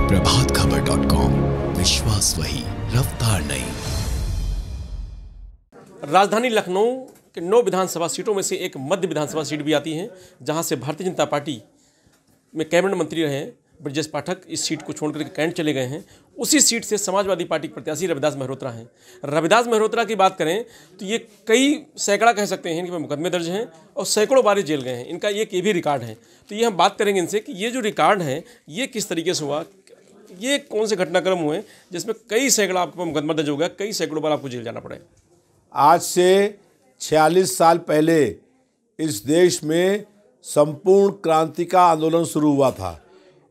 प्रभातखबर.com, विश्वास वही, रफ्तार नहीं। राजधानी लखनऊ के 9 विधानसभा सीटों में से एक मध्य विधानसभा सीट भी आती है, जहां से भारतीय जनता पार्टी में कैबिनेट मंत्री रहे ब्रजेश पाठक इस सीट को छोड़कर कैंट चले गए हैं। उसी सीट से समाजवादी पार्टी के प्रत्याशी रविदास मेहरोत्रा हैं। रविदास मेहरोत्रा की बात करें तो ये कई सैकड़ा कह सकते हैं इनके पर मुकदमे दर्ज हैं और सैकड़ों बार जेल गए हैं। इनका ये भी रिकॉर्ड है। तो ये हम बात करेंगे इनसे कि ये जो रिकॉर्ड है ये किस तरीके से हुआ, ये कौन से घटनाक्रम हुए जिसमें कई सैकड़ा आपके पर मुकदमा दर्ज हो गया, कई सैकड़ों बार आपको जेल जाना पड़े। आज से 46 साल पहले इस देश में संपूर्ण क्रांति का आंदोलन शुरू हुआ था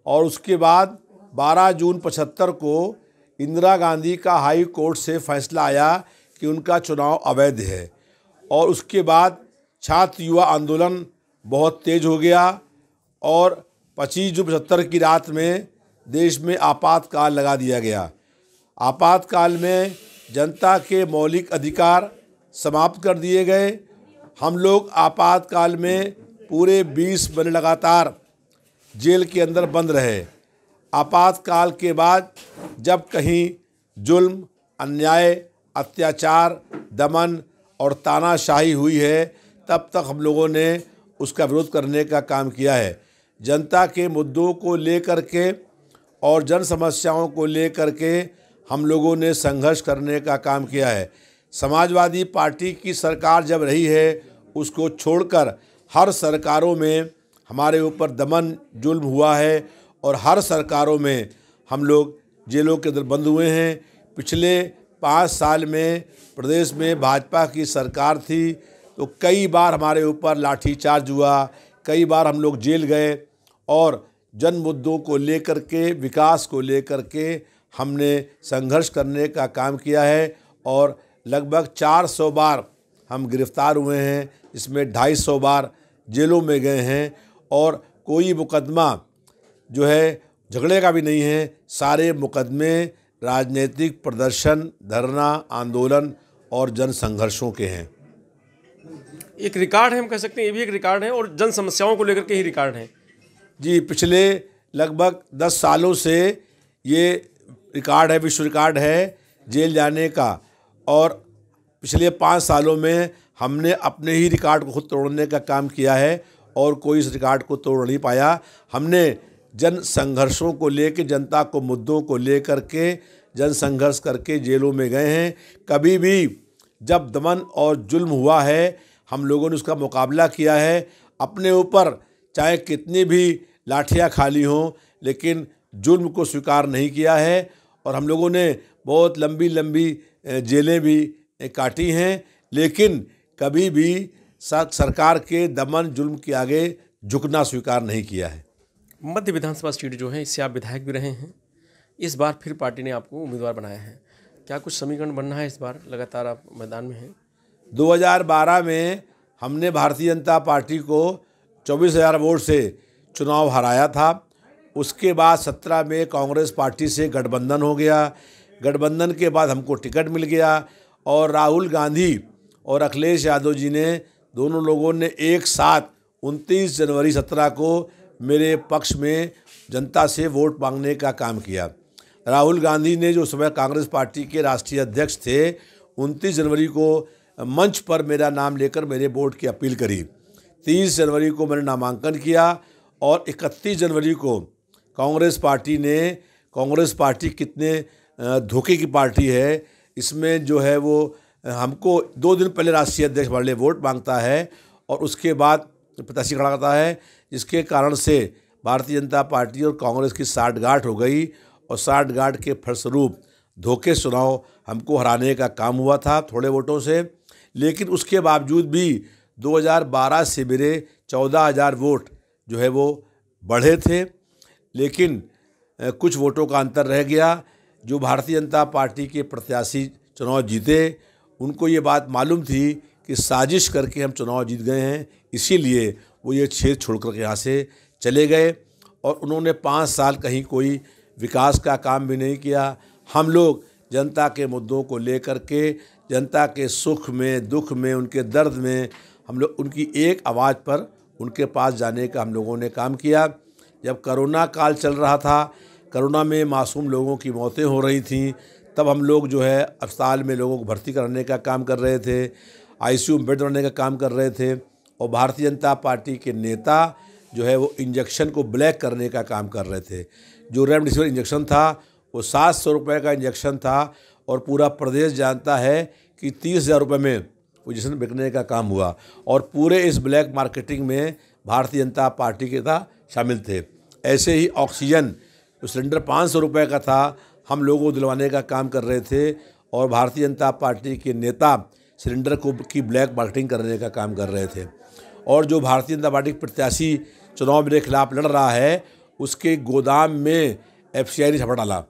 और उसके बाद 12 जून 75 को इंदिरा गांधी का हाई कोर्ट से फैसला आया कि उनका चुनाव अवैध है और उसके बाद छात्र युवा आंदोलन बहुत तेज हो गया और 25 जून 75 की रात में देश में आपातकाल लगा दिया गया। आपातकाल में जनता के मौलिक अधिकार समाप्त कर दिए गए। हम लोग आपातकाल में पूरे 20 महीने लगातार जेल के अंदर बंद रहे। आपातकाल के बाद जब कहीं जुल्म, अन्याय, अत्याचार, दमन और तानाशाही हुई है, तब तक हम लोगों ने उसका विरोध करने का काम किया है। जनता के मुद्दों को लेकर के और जन समस्याओं को लेकर के हम लोगों ने संघर्ष करने का काम किया है। समाजवादी पार्टी की सरकार जब रही है, उसको छोड़कर हर सरकारों में हमारे ऊपर दमन जुल्म हुआ है और हर सरकारों में हम लोग जेलों के अंदर बंद हुए हैं। पिछले 5 साल में प्रदेश में भाजपा की सरकार थी तो कई बार हमारे ऊपर लाठीचार्ज हुआ, कई बार हम लोग जेल गए और जन मुद्दों को लेकर के, विकास को लेकर के हमने संघर्ष करने का काम किया है और लगभग 400 बार हम गिरफ्तार हुए हैं। इसमें 250 बार जेलों में गए हैं और कोई मुकदमा जो है झगड़े का भी नहीं है। सारे मुकदमे राजनीतिक प्रदर्शन, धरना, आंदोलन और जन संघर्षों के हैं। एक रिकॉर्ड है, हम कह सकते हैं ये भी एक रिकॉर्ड है और जन समस्याओं को लेकर के ही रिकॉर्ड है। जी, पिछले लगभग 10 सालों से ये रिकॉर्ड है, विश्व रिकॉर्ड है जेल जाने का। और पिछले 5 सालों में हमने अपने ही रिकॉर्ड को खुद तोड़ने का काम किया है और कोई इस रिकॉर्ड को तोड़ नहीं पाया। हमने जन संघर्षों को लेकर, जनता को मुद्दों को लेकर के जन संघर्ष करके जेलों में गए हैं। कभी भी जब दमन और जुल्म हुआ है, हम लोगों ने उसका मुकाबला किया है। अपने ऊपर चाहे कितनी भी लाठियाँ खाली हों, लेकिन जुल्म को स्वीकार नहीं किया है और हम लोगों ने बहुत लंबी लंबी जेलें भी काटी हैं, लेकिन कभी भी सरकार के दमन जुल्म के आगे झुकना स्वीकार नहीं किया है। मध्य विधानसभा सीट जो है, इससे आप विधायक भी रहे हैं। इस बार फिर पार्टी ने आपको उम्मीदवार बनाया है। क्या कुछ समीकरण बनना है? इस बार लगातार आप मैदान में हैं। 2012 में हमने भारतीय जनता पार्टी को 24,000 वोट से चुनाव हराया था। उसके बाद 17 में कांग्रेस पार्टी से गठबंधन हो गया। गठबंधन के बाद हमको टिकट मिल गया और राहुल गांधी और अखिलेश यादव जी ने, दोनों लोगों ने एक साथ 29 जनवरी 17 को मेरे पक्ष में जनता से वोट मांगने का काम किया। राहुल गांधी ने, जो समय कांग्रेस पार्टी के राष्ट्रीय अध्यक्ष थे, 29 जनवरी को मंच पर मेरा नाम लेकर मेरे वोट की अपील करी। 30 जनवरी को मैंने नामांकन किया और 31 जनवरी को कांग्रेस पार्टी ने, कांग्रेस पार्टी कितने धोखे की पार्टी है, इसमें जो है वो हमको 2 दिन पहले राष्ट्रीय अध्यक्ष वाले वोट मांगता है और उसके बाद प्रत्याशी खड़ा करता है, जिसके कारण से भारतीय जनता पार्टी और कांग्रेस की साठगांठ हो गई और साठगांठ के फलस्वरूप धोखे चुनाव हमको हराने का काम हुआ था थोड़े वोटों से। लेकिन उसके बावजूद भी 2012 से मेरे 14,000 वोट जो है वो बढ़े थे, लेकिन कुछ वोटों का अंतर रह गया। जो भारतीय जनता पार्टी के प्रत्याशी चुनाव जीते, उनको ये बात मालूम थी कि साजिश करके हम चुनाव जीत गए हैं, इसीलिए वो ये क्षेत्र छोड़कर यहाँ से चले गए और उन्होंने 5 साल कहीं कोई विकास का काम भी नहीं किया। हम लोग जनता के मुद्दों को लेकर के, जनता के सुख में, दुख में, उनके दर्द में हम लोग उनकी एक आवाज़ पर उनके पास जाने का हम लोगों ने काम किया। जब कोरोना काल चल रहा था, कोरोना में मासूम लोगों की मौतें हो रही थीं, तब हम लोग जो है अस्पताल में लोगों को भर्ती कराने का काम कर रहे थे, आईसीयू में बेड बनाने का काम कर रहे थे। और भारतीय जनता पार्टी के नेता जो है वो इंजेक्शन को ब्लैक करने का काम कर रहे थे। जो रेमडेसिविर इंजेक्शन था वो 700 रुपये का इंजेक्शन था और पूरा प्रदेश जानता है कि 30,000 रुपये में वो इंजेक्शन बिकने का काम हुआ। और पूरे इस ब्लैक मार्केटिंग में भारतीय जनता पार्टी के नेता शामिल थे। ऐसे ही ऑक्सीजन जो सिलेंडर 500 रुपये का था, हम लोगों को दिलवाने का काम कर रहे थे और भारतीय जनता पार्टी के नेता सिलेंडर को की ब्लैक मार्केटिंग करने का काम कर रहे थे। और जो भारतीय जनता पार्टी प्रत्याशी चुनाव मेरे खिलाफ लड़ रहा है, उसके गोदाम में FCI ने छापा डाला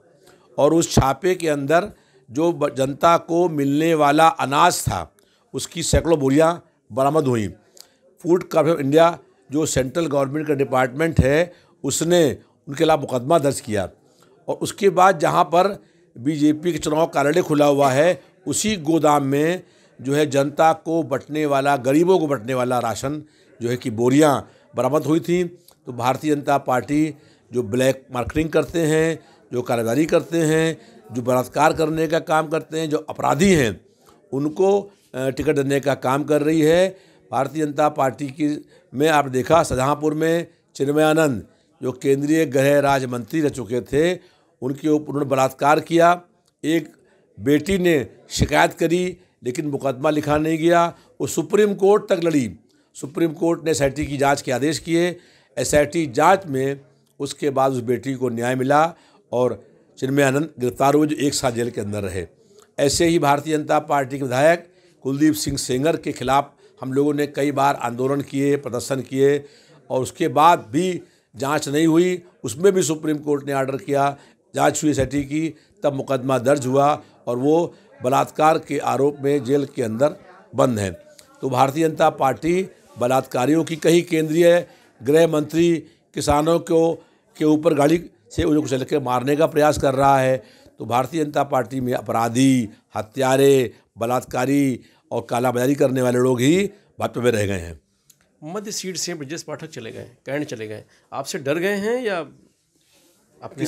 और उस छापे के अंदर जो जनता को मिलने वाला अनाज था उसकी सैकड़ों बोरियां बरामद हुई। फूड कॉर्पोरेशन ऑफ इंडिया जो सेंट्रल गवर्नमेंट का डिपार्टमेंट है, उसने उनके खिलाफ मुकदमा दर्ज किया। और उसके बाद जहां पर बीजेपी के चुनाव कार्यालय खुला हुआ है, उसी गोदाम में जो है जनता को बंटने वाला, गरीबों को बंटने वाला राशन जो है कि बोरियां बरामद हुई थी। तो भारतीय जनता पार्टी जो ब्लैक मार्केटिंग करते हैं, जो कारोबारी करते हैं, जो बलात्कार करने का काम करते हैं, जो अपराधी हैं, उनको टिकट देने का काम कर रही है। भारतीय जनता पार्टी की में आप देखा शाहजहाँपुर में चिन्मयानंद जो केंद्रीय गृह राज्य मंत्री रह चुके थे, उनके ऊपर उन्होंने बलात्कार किया। एक बेटी ने शिकायत करी लेकिन मुकदमा लिखा नहीं गया, वो सुप्रीम कोर्ट तक लड़ी। सुप्रीम कोर्ट ने SIT की जांच के आदेश किए। SIT जांच में उसके बाद उस बेटी को न्याय मिला और चिन्मयानंद गिरफ्तार हुए जो 1 साल जेल के अंदर रहे। ऐसे ही भारतीय जनता पार्टी के विधायक कुलदीप सिंह सेंगर के खिलाफ हम लोगों ने कई बार आंदोलन किए, प्रदर्शन किए और उसके बाद भी जांच नहीं हुई। उसमें भी सुप्रीम कोर्ट ने ऑर्डर किया, जांच हुई SIT की, तब मुकदमा दर्ज हुआ और वो बलात्कार के आरोप में जेल के अंदर बंद हैं। तो भारतीय जनता पार्टी बलात्कारियों की, कहीं केंद्रीय गृह मंत्री किसानों के ऊपर गाड़ी से उनको चल के मारने का प्रयास कर रहा है। तो भारतीय जनता पार्टी में अपराधी, हत्यारे, बलात्कारी और कालाबाजारी करने वाले लोग ही भाजपा में रह गए हैं। मध्य सीट से ब्रजेश पाठक चले गए, कैंट चले गए, आपसे डर गए हैं या अपने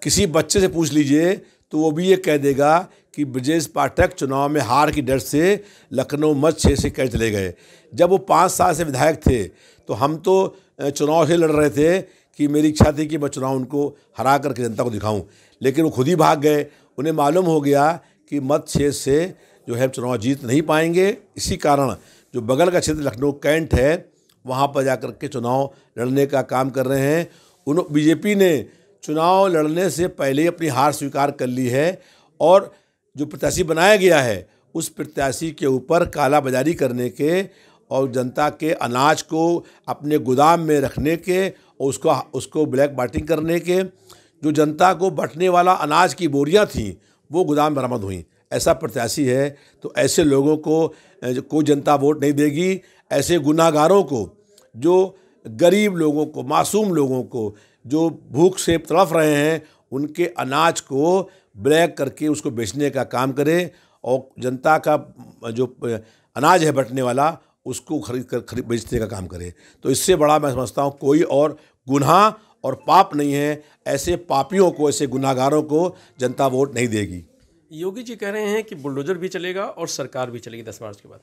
किसी बच्चे से पूछ लीजिए तो वो भी ये कह देगा कि ब्रजेश पाठक चुनाव में हार की डर से लखनऊ मध्य क्षेत्र से कैंट चले गए। जब वो 5 साल से विधायक थे तो हम तो चुनाव से लड़ रहे थे कि मेरी इच्छा थी कि मैं चुनाव उनको हरा करके जनता को दिखाऊं, लेकिन वो खुद ही भाग गए। उन्हें मालूम हो गया कि मध्य क्षेत्र से जो है चुनाव जीत नहीं पाएंगे। इसी कारण जो बगल का क्षेत्र लखनऊ कैंट है, वहाँ पर जाकर के चुनाव लड़ने का काम कर रहे हैं। बीजेपी ने चुनाव लड़ने से पहले ही अपनी हार स्वीकार कर ली है और जो प्रत्याशी बनाया गया है उस प्रत्याशी के ऊपर कालाबाजारी करने के और जनता के अनाज को अपने गोदाम में रखने के और उसको ब्लैक मार्केटिंग करने के, जो जनता को बंटने वाला अनाज की बोरियां थीं वो गोदाम बरामद हुई, ऐसा प्रत्याशी है। तो ऐसे लोगों को कोई जनता वोट नहीं देगी। ऐसे गुनाहगारों को, जो गरीब लोगों को, मासूम लोगों को, जो भूख से तड़फ रहे हैं, उनके अनाज को ब्लैक करके उसको बेचने का काम करें और जनता का जो अनाज है बंटने वाला उसको खरीद बेचने का काम करें। तो इससे बड़ा मैं समझता हूँ कोई और गुनाह और पाप नहीं है। ऐसे पापियों को, ऐसे गुनाहगारों को जनता वोट नहीं देगी। योगी जी कह रहे हैं कि बुलडोजर भी चलेगा और सरकार भी चलेगी 10 मार्च के बाद।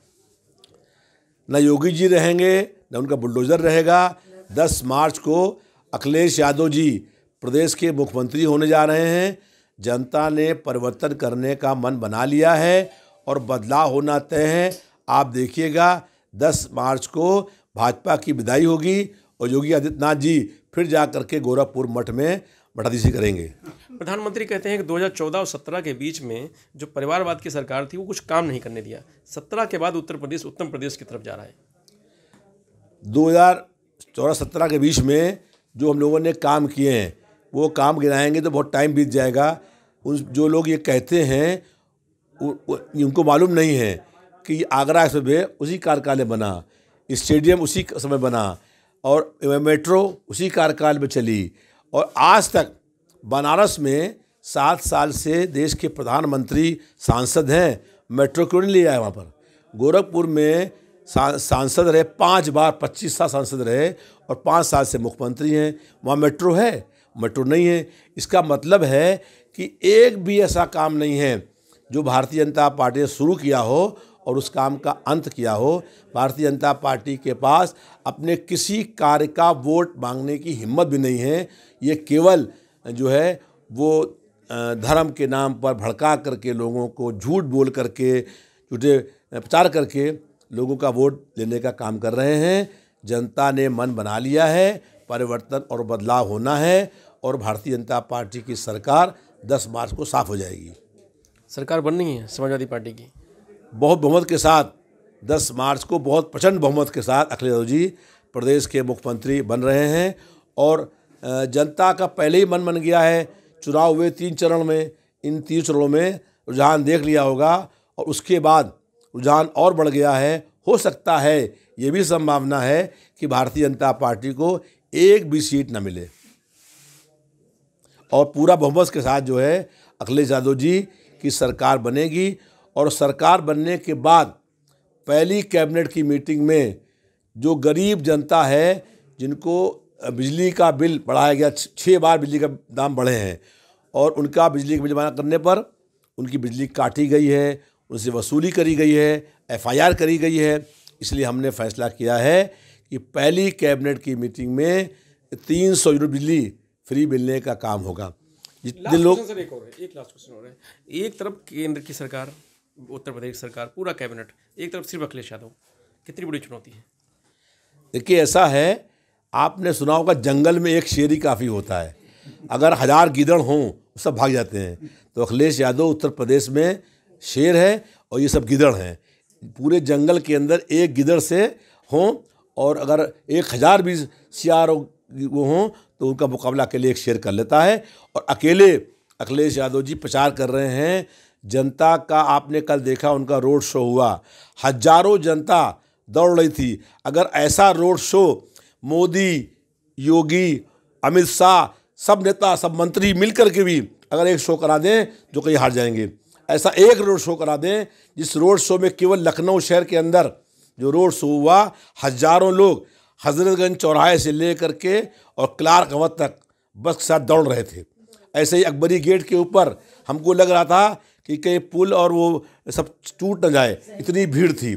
न योगी जी रहेंगे न उनका बुलडोजर रहेगा। 10 मार्च को अखिलेश यादव जी प्रदेश के मुख्यमंत्री होने जा रहे हैं। जनता ने परिवर्तन करने का मन बना लिया है और बदलाव होना तय है। आप देखिएगा 10 मार्च को भाजपा की विदाई होगी और योगी आदित्यनाथ जी फिर जा करके गोरखपुर मठ में मठाधीशी करेंगे। प्रधानमंत्री कहते हैं कि 2014 और 17 के बीच में जो परिवारवाद की सरकार थी वो कुछ काम नहीं करने दिया। 17 के बाद उत्तर प्रदेश की तरफ जा रहा है। 2014-17 के बीच में जो हम लोगों ने काम किए हैं वो काम गिनाएंगे तो बहुत टाइम बीत जाएगा। जो लोग ये कहते हैं उनको मालूम नहीं है कि आगरा एक्सप्रेस उसी कार्यकाल में बना, स्टेडियम उसी समय बना और मेट्रो उसी कार्यकाल में चली और आज तक बनारस में 7 साल से देश के प्रधानमंत्री सांसद हैं, मेट्रो क्यों नहीं ले आए वहाँ पर। गोरखपुर में सांसद रहे 5 बार, 25 साल सांसद रहे और 5 साल से मुख्यमंत्री हैं, वहाँ मेट्रो है। मेट्रो नहीं है। इसका मतलब है कि एक भी ऐसा काम नहीं है जो भारतीय जनता पार्टी ने शुरू किया हो और उस काम का अंत किया हो। भारतीय जनता पार्टी के पास अपने किसी कार्य का वोट मांगने की हिम्मत भी नहीं है। ये केवल जो है वो धर्म के नाम पर भड़का करके, लोगों को झूठ बोल करके, झूठे प्रचार करके लोगों का वोट लेने का काम कर रहे हैं। जनता ने मन बना लिया है, परिवर्तन और बदलाव होना है और भारतीय जनता पार्टी की सरकार 10 मार्च को साफ हो जाएगी। सरकार बननी है समाजवादी पार्टी की बहुत बहुमत के साथ 10 मार्च को, बहुत प्रचंड बहुमत के साथ अखिलेश यादव जी प्रदेश के मुख्यमंत्री बन रहे हैं। और जनता का पहले ही मन बन गया है। चुनाव हुए 3 चरण में, इन 3 चरणों में रुझान देख लिया होगा और उसके बाद रुझान और बढ़ गया है। हो सकता है, ये भी संभावना है कि भारतीय जनता पार्टी को एक भी सीट न मिले और पूरा बहुमत के साथ जो है अखिलेश यादव जी की सरकार बनेगी। और सरकार बनने के बाद पहली कैबिनेट की मीटिंग में जो गरीब जनता है, जिनको बिजली का बिल बढ़ाया गया, 6 बार बिजली का दाम बढ़े हैं और उनका बिजली का बिल जमा करने पर उनकी बिजली काटी गई है, उनसे वसूली करी गई है, FIR करी गई है। इसलिए हमने फैसला किया है कि पहली कैबिनेट की मीटिंग में 300 यूनिट बिजली फ्री मिलने का काम होगा। जितने लोग एक लास्ट क्वेश्चन हो रहा है, एक तरफ केंद्र की सरकार, उत्तर प्रदेश सरकार, पूरा कैबिनेट, एक तरफ सिर्फ अखिलेश यादव, कितनी बड़ी चुनौती है? देखिए, ऐसा है, आपने सुना होगा जंगल में एक शेर ही काफ़ी होता है। अगर 1000 गीदड़ हों सब भाग जाते हैं, तो अखिलेश यादव उत्तर प्रदेश में शेर है और ये सब गिदड़ हैं। पूरे जंगल के अंदर एक गिदड़ से हों और अगर 1000 भी सियार वो हों तो उनका मुकाबला अकेले एक शेर कर लेता है। और अकेले अखिलेश यादव जी प्रचार कर रहे हैं। जनता का आपने कल देखा, उनका रोड शो हुआ, हजारों जनता दौड़ रही थी। अगर ऐसा रोड शो मोदी, योगी, अमित शाह, सब नेता, सब मंत्री मिलकर के भी अगर एक शो करा दें जो कहीं हार जाएंगे, ऐसा एक रोड शो करा दें जिस रोड शो में केवल लखनऊ शहर के अंदर जो रोड शो हुआ, हजारों लोग हजरतगंज चौराहे से ले करके और क्लार्क अवध तक बस के साथ दौड़ रहे थे। ऐसे ही अकबरी गेट के ऊपर हमको लग रहा था कि कहीं पुल और वो सब टूट न जाए, इतनी भीड़ थी।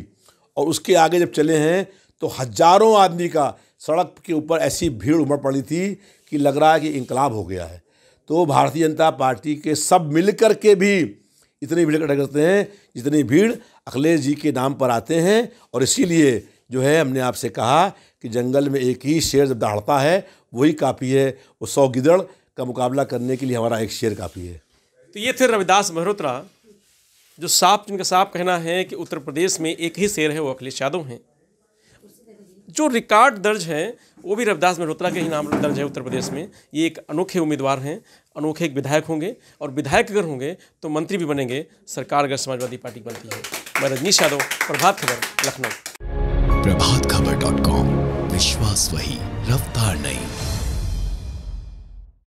और उसके आगे जब चले हैं तो हजारों आदमी का सड़क के ऊपर ऐसी भीड़ उमड़ पड़ी थी कि लग रहा है कि इंकलाब हो गया है। तो भारतीय जनता पार्टी के सब मिलकर के भी इतनी भीड़ इकट्ठा करते हैं जितनी भीड़ अखिलेश जी के नाम पर आते हैं। और इसीलिए जो है हमने आपसे कहा कि जंगल में एक ही शेर जब दहाड़ता है वही काफ़ी है, वो 100 गिदड़ का मुकाबला करने के लिए हमारा एक शेर काफ़ी है। तो ये थे रविदास मल्होत्रा, जो साफ, जिनका साफ कहना है कि उत्तर प्रदेश में एक ही शेर है, वो अखिलेश यादव हैं। जो रिकॉर्ड दर्ज है वो भी रविदास मल्होत्रा के ही नाम दर्ज है उत्तर प्रदेश में। ये एक अनोखे उम्मीदवार हैं, अनोखे एक विधायक होंगे और विधायक अगर होंगे तो मंत्री भी बनेंगे, सरकार अगर समाजवादी पार्टी बनती है। मैं रजनीश यादव, प्रभात खबर, लखनऊ। प्रभातखबर.com, विश्वास वही, रफ्तार नहीं।